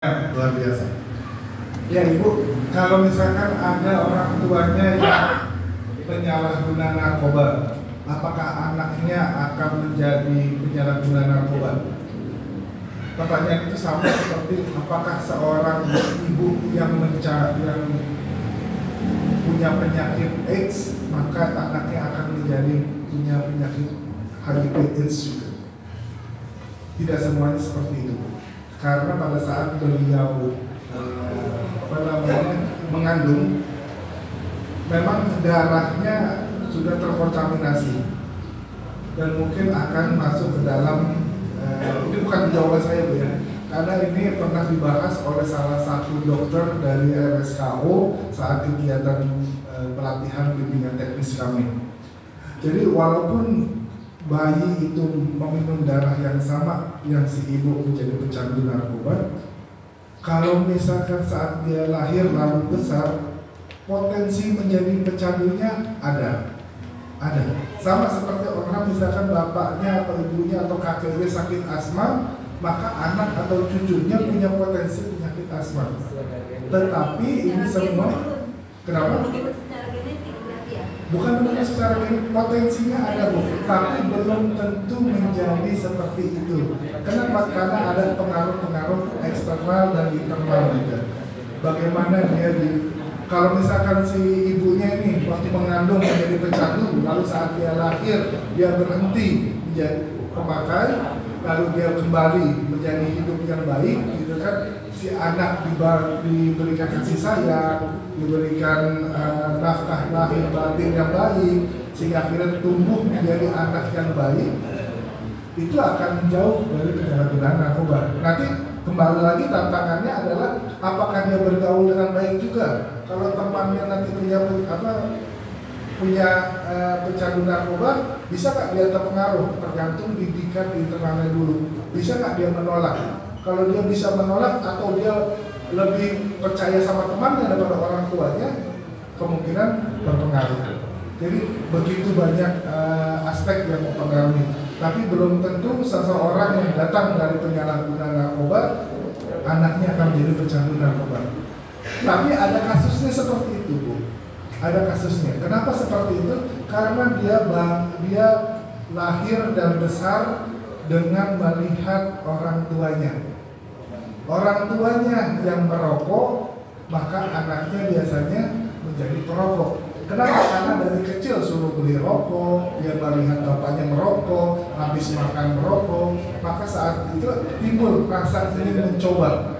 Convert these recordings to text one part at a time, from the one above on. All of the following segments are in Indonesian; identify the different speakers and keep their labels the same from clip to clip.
Speaker 1: Luar biasa. Ya Ibu, kalau misalkan ada orang tuanya yang penyalahguna narkoba, apakah anaknya akan menjadi penyalahguna narkoba? Pertanyaan itu sama seperti apakah seorang ibu yang punya penyakit AIDS, maka anaknya akan menjadi punya penyakit HIV/AIDS juga. Tidak semuanya seperti itu. Karena pada saat beliau mengandung, memang darahnya sudah terkontaminasi dan mungkin akan masuk ke dalam. Ini bukan jawaban saya Bu ya, karena ini pernah dibahas oleh salah satu dokter dari RSKO saat kegiatan pelatihan bimbingan teknis kami. Jadi walaupun bayi itu meminum darah yang sama yang si ibu menjadi pecandu narkoba, kalau misalkan saat dia lahir lalu besar, potensi menjadi pecandunya ada. Sama seperti orang misalkan bapaknya atau ibunya atau kakeknya sakit asma, maka anak atau cucunya punya potensi penyakit asma. Tetapi ini semua kenapa? Bukan secara genetik, potensinya ada Bu, tapi belum tentu menjadi seperti itu. Kenapa? Karena ada pengaruh-pengaruh eksternal dan internal juga. Bagaimana dia kalau misalkan si ibunya ini waktu mengandung menjadi pecandu, lalu saat dia lahir dia berhenti menjadi pemakai, lalu dia kembali menjadi hidup yang baik, gitu kan? Si anak diberikan kasih sayang, diberikan nafkah lahir batin yang baik, sehingga akhirnya tumbuh menjadi anak yang baik, itu akan jauh dari penyalahgunaan narkoba. Nanti kembali lagi tantangannya adalah apakah dia bergaul dengan baik juga. Kalau temannya nanti punya pecandu narkoba, bisa nggak dia terpengaruh? Tergantung didikan di internalnya dulu. Bisa nggak dia menolak? Kalau dia bisa menolak atau dia lebih percaya sama temannya daripada orang tuanya, kemungkinan berpengaruh. Jadi begitu banyak aspek yang mempengaruhi. Tapi belum tentu seseorang yang datang dari penyalahguna narkoba anaknya akan menjadi pecandu narkoba. Tapi ada kasusnya seperti itu Bu. Ada kasusnya. Kenapa seperti itu? Karena dia lahir dan besar dengan melihat orang tuanya. Orang tuanya yang merokok, maka anaknya biasanya menjadi perokok. Kenapa? Karena dari kecil suruh beli rokok, dia melihat bapaknya merokok, habis makan merokok, maka saat itu timbul rasa ingin mencoba.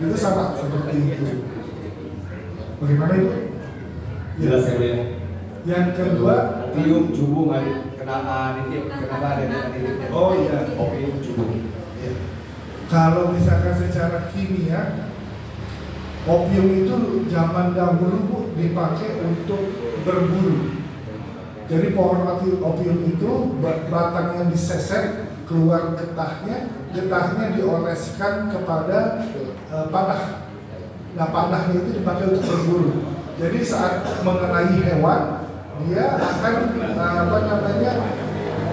Speaker 1: Itu sama seperti itu. Bagaimana itu?
Speaker 2: Jelas ya.
Speaker 1: Yang kedua,
Speaker 2: opium jubung kenapa ada nitip?
Speaker 1: Oh iya,
Speaker 2: opium jubung.
Speaker 1: Ya. Kalau misalkan secara kimia, opium itu zaman dahulu Bu dipakai untuk berburu. Jadi pohon opium itu batangnya disesek, keluar getahnya dioleskan kepada panah. Nah panahnya itu dipakai untuk berburu. Jadi saat mengenai hewan, dia akan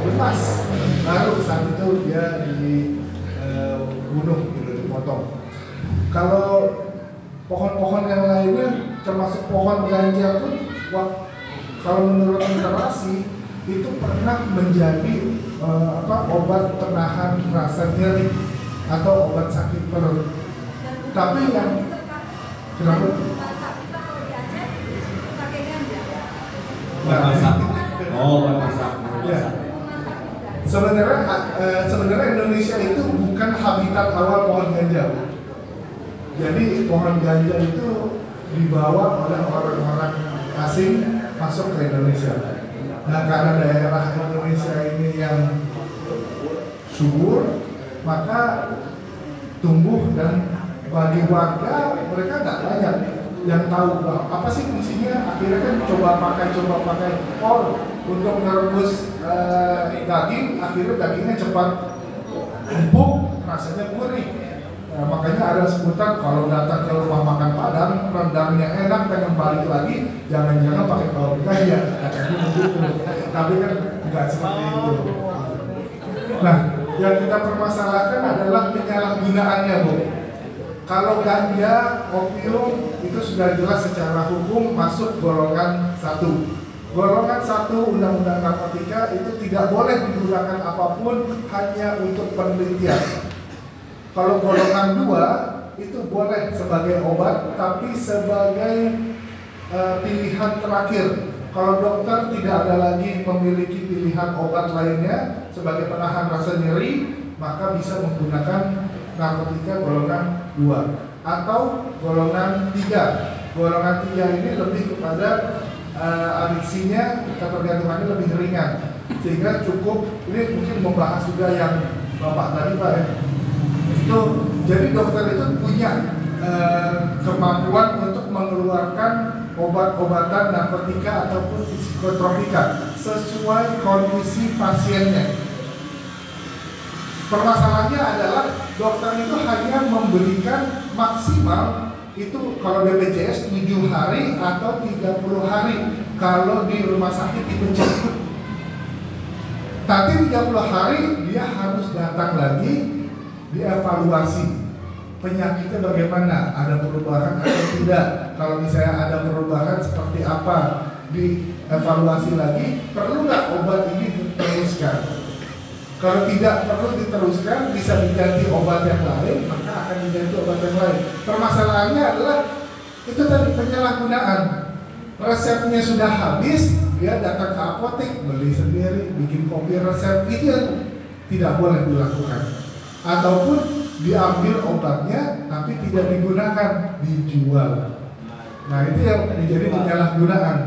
Speaker 1: lepas. Baru saat itu dia dibunuh, gitu, dipotong. Kalau pohon-pohon yang lainnya, termasuk pohon ganja pun, kalau menurut literasi itu pernah menjadi obat penahan rasa nyeri atau obat sakit perut. Tapi yang kenapa?
Speaker 2: Masak.
Speaker 1: Ya. Sebenarnya Indonesia itu bukan habitat awal pohon ganja. Jadi pohon ganja itu dibawa oleh orang-orang asing masuk ke Indonesia. Nah karena daerah Indonesia ini yang subur, maka tumbuh dan bagi warga mereka nggak banyak yang tahu apa sih fungsinya. Akhirnya kan coba pakai untuk merebus daging, akhirnya dagingnya cepat empuk, rasanya gurih. Nah, makanya ada sebutan kalau datang ke rumah makan Padang, rendangnya enak, pengen balik lagi, jangan-jangan pakai bawang ganja. Tapi kan nggak seperti itu. Nah, yang kita permasalahkan adalah penyalahgunaannya Bu. Kalau ganja, opium itu sudah jelas secara hukum masuk golongan 1. Golongan 1 Undang-Undang Narkotika itu tidak boleh digunakan apapun hanya untuk penelitian. Kalau golongan 2 itu boleh sebagai obat tapi sebagai pilihan terakhir. Kalau dokter tidak ada lagi memiliki pilihan obat lainnya sebagai penahan rasa nyeri, maka bisa menggunakan narkotika golongan 2 atau golongan 3. Golongan 3 ini lebih kepada adiksinya, ketergantungannya lebih ringan, sehingga cukup. Ini mungkin membahas juga yang Bapak tadi Pak ya. Itu jadi dokter itu punya kemampuan untuk mengeluarkan obat-obatan narkotika ataupun psikotropika sesuai kondisi pasiennya. Permasalahannya adalah dokter itu hanya memberikan maksimal itu kalau BPJS 7 hari atau 30 hari kalau di rumah sakit dipencet. Tapi 30 hari dia harus datang lagi dievaluasi penyakitnya bagaimana, ada perubahan atau tidak. Kalau misalnya ada perubahan seperti apa, dievaluasi lagi, perlu nggak obat ini diteruskan. Kalau tidak perlu diteruskan, bisa diganti obat yang lain, maka akan diganti obat yang lain. Permasalahannya adalah itu tadi penyalahgunaan. Resepnya sudah habis, dia datang ke apotek, beli sendiri, bikin kopi resep, itu yang tidak boleh dilakukan. Ataupun diambil obatnya, tapi tidak digunakan, dijual. Nah itu yang menjadi penyalahgunaan.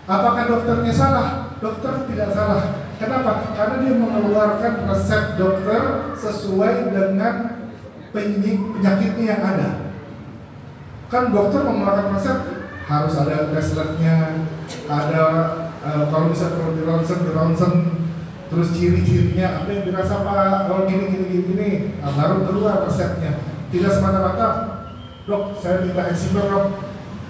Speaker 1: Apakah dokternya salah? Dokter tidak salah. Kenapa? Karena dia mengeluarkan resep dokter sesuai dengan penyakitnya yang ada. Kan dokter mengeluarkan resep harus ada tes labnya, ada kalau bisa perlu di ronsen, terus ciri-cirinya apa yang dirasa Pak, kalau gini, baru keluar resepnya. Tidak semata-mata, dok saya minta eczema dok,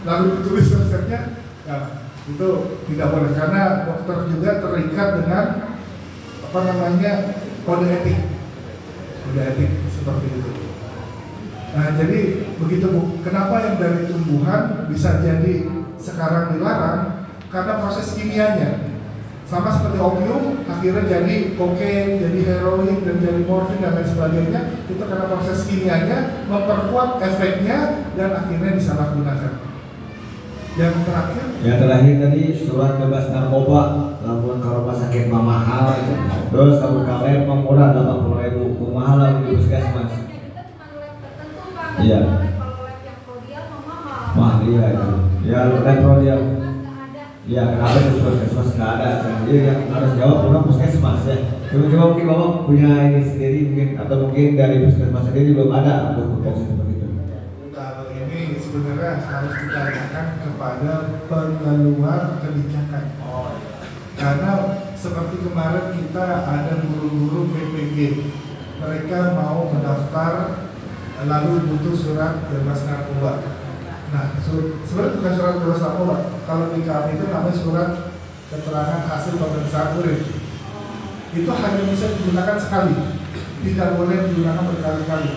Speaker 1: lalu ditulis resepnya, ya, itu tidak boleh karena dokter juga terikat dengan kode etik seperti itu. Nah jadi begitu Bu. Kenapa yang dari tumbuhan bisa jadi sekarang dilarang? Karena proses kimianya sama seperti opium akhirnya jadi kokain, jadi heroin dan jadi morfin dan lain sebagainya. Itu karena proses kimianya memperkuat efeknya dan akhirnya disalahgunakan. Yang terakhir
Speaker 2: tadi surat bebas narkoba, laporan ke rumah sakit mahal, terus kalau kalian murah 80.000, mahal lah di puskesmas. Iya. Wah iya itu. Ya lab prodial. Ya kenapa di puskesmas nggak ada? Jadi yang harus jawab orang puskesmas ya. Coba mungkin bapak punya ini sendiri mungkin atau mungkin dari puskesmas sendiri belum ada untuk proses seperti itu.
Speaker 1: Kalau ini sebenarnya harus ditanyakan kepada pengeluar kebijakan. Karena seperti kemarin kita ada guru-guru PPG, mereka mau mendaftar lalu butuh surat bebas narkoba. Nah, sebenarnya bukan surat bebas narkoba. Kalau di kami itu namanya surat keterangan hasil pemeriksaan urin. Itu hanya bisa digunakan sekali, tidak boleh digunakan berkali-kali.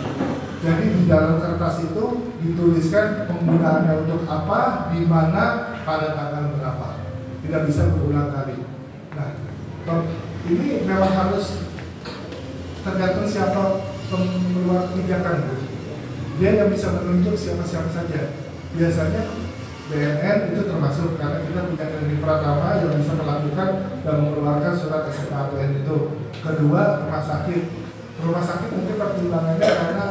Speaker 1: Jadi di dalam kertas itu dituliskan penggunaannya untuk apa, di mana, pada tanggal berapa. Tidak bisa berulang kali. Nah, ini memang harus tergantung siapa pengeluar kebijakan. Dia yang bisa menunjuk siapa-siapa saja. Biasanya BNN itu termasuk karena kita punya Klinik Pratama yang bisa melakukan dan mengeluarkan surat SKPN itu. Kedua, rumah sakit. Rumah sakit mungkin pertimbangannya karena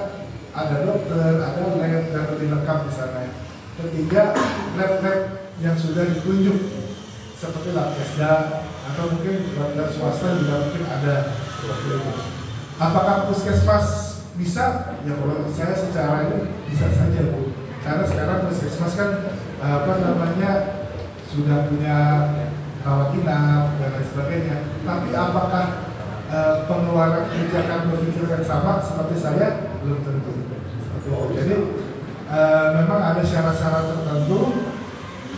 Speaker 1: ada dokter, ada lab dan lebih lengkap di sana. Ketiga, lab-lab yang sudah ditunjuk seperti Labkesda atau mungkin lab swasta juga mungkin ada seperti itu. Apakah puskesmas bisa? Ya kalau saya secara ini bisa saja Bu. Karena sekarang puskesmas kan sudah punya rawat inap dan lain sebagainya. Tapi apakah pengeluaran kebijakan berpikir yang sama seperti saya? Belum tentu. Jadi memang ada syarat-syarat tertentu.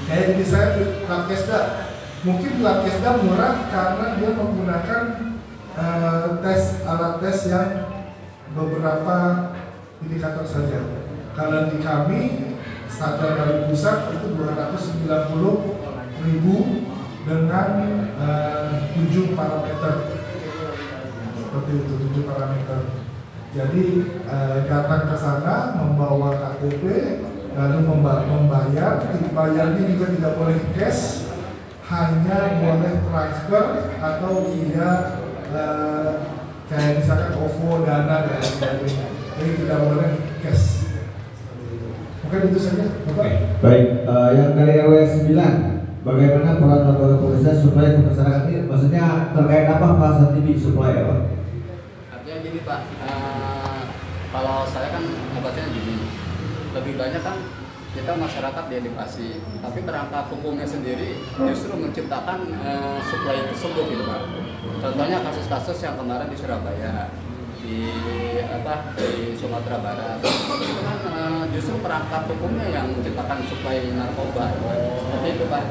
Speaker 1: Kayak di saya di Labkesda, mungkin Labkesda murah karena dia menggunakan alat tes yang beberapa indikator saja. Kalau di kami standar dari pusat itu 290.000 dengan 7 parameter. Seperti itu, 7 parameter. Jadi datang ke sana membawa KTP, lalu membayar. Bayarnya juga tidak boleh cash, hanya boleh transfer atau via kayak misalkan OVO, Dana dan sebagainya. Jadi tidak boleh cash. Mungkin itu saja, Bapak.
Speaker 2: Baik, yang dari RW 9, bagaimana peran lembaga kepolisian supaya ke masyarakat ini, maksudnya terkait apa Pak Santibi supaya Pak?
Speaker 3: Artinya gini Pak, kalau saya kan obatnya gini, lebih banyak kan kita masyarakat diedukasi, tapi kerangka hukumnya sendiri justru menciptakan supply tersebut gitu Pak. Contohnya kasus-kasus yang kemarin di Surabaya, di Sumatera Barat, itu kan justru perangkat hukumnya yang menciptakan supply narkoba, seperti itu Pak.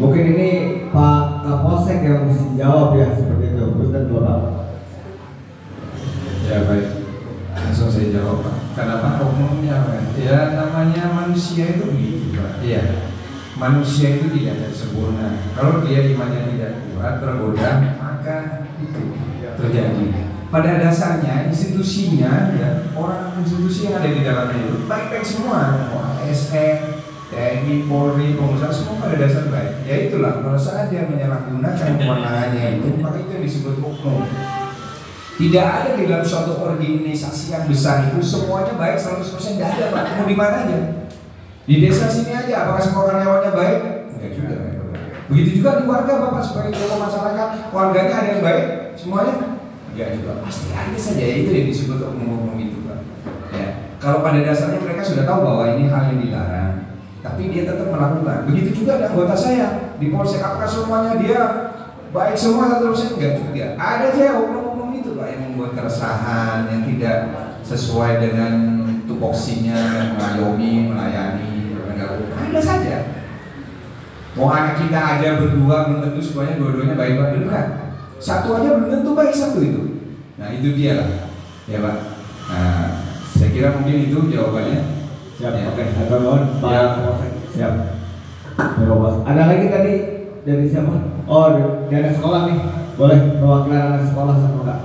Speaker 2: Mungkin ini Pak Kapolsek yang mesti jawab ya seperti itu, bukan Bapak.
Speaker 4: Ya baik, langsung saya jawab Pak. Kenapa umumnya Pak? Ya namanya manusia itu begitu Pak. Iya, manusia itu tidak ada sempurna. Kalau dia imannya tidak kuat, tergoda, maka itu terjadi. Pada dasarnya institusinya, ya orang institusi yang ada di dalamnya itu baik-baik semua, ASN, TNI, Polri, pengusaha semua pada dasar baik. Ya itulah, kalau saat dia menyalahgunakan kewenangannya itu, maka itu yang disebut oknum. Tidak ada di dalam suatu organisasi yang besar itu semuanya baik 100%, tidak ada Pak. Mau di mana aja? Di desa sini aja, apakah semua karyawannya baik? Enggak juga. Begitu juga di warga Bapak sebagai tokoh masyarakat, warganya ada yang baik semuanya? Enggak juga. Pasti ada saja, itu yang disebut oknum-oknum itu Pak. Ya. Kalau pada dasarnya mereka sudah tahu bahwa ini hal yang dilarang, tapi dia tetap melakukan. Begitu juga ada anggota saya di Polsek, apakah semuanya dia baik semua 100%? Enggak juga. Ada saja oknum-oknum itu Pak yang membuat keresahan, yang tidak sesuai dengan tupoksinya, mengayomi, melayani, ada saja. Mau anak kita aja berdua belum tentu semuanya dua-duanya baik-baik, benar kan? Satu aja belum tentu baik satu itu. Nah itu dia lah, ya Pak. Nah saya kira mungkin itu jawabannya.
Speaker 2: Siap,
Speaker 4: ya.
Speaker 2: oke. Saya mohon Pak Kapolsek. Siap. Ada lagi tadi dari siapa? Oh, dari sekolah nih. Boleh perwakilan anak sekolah sama Kak.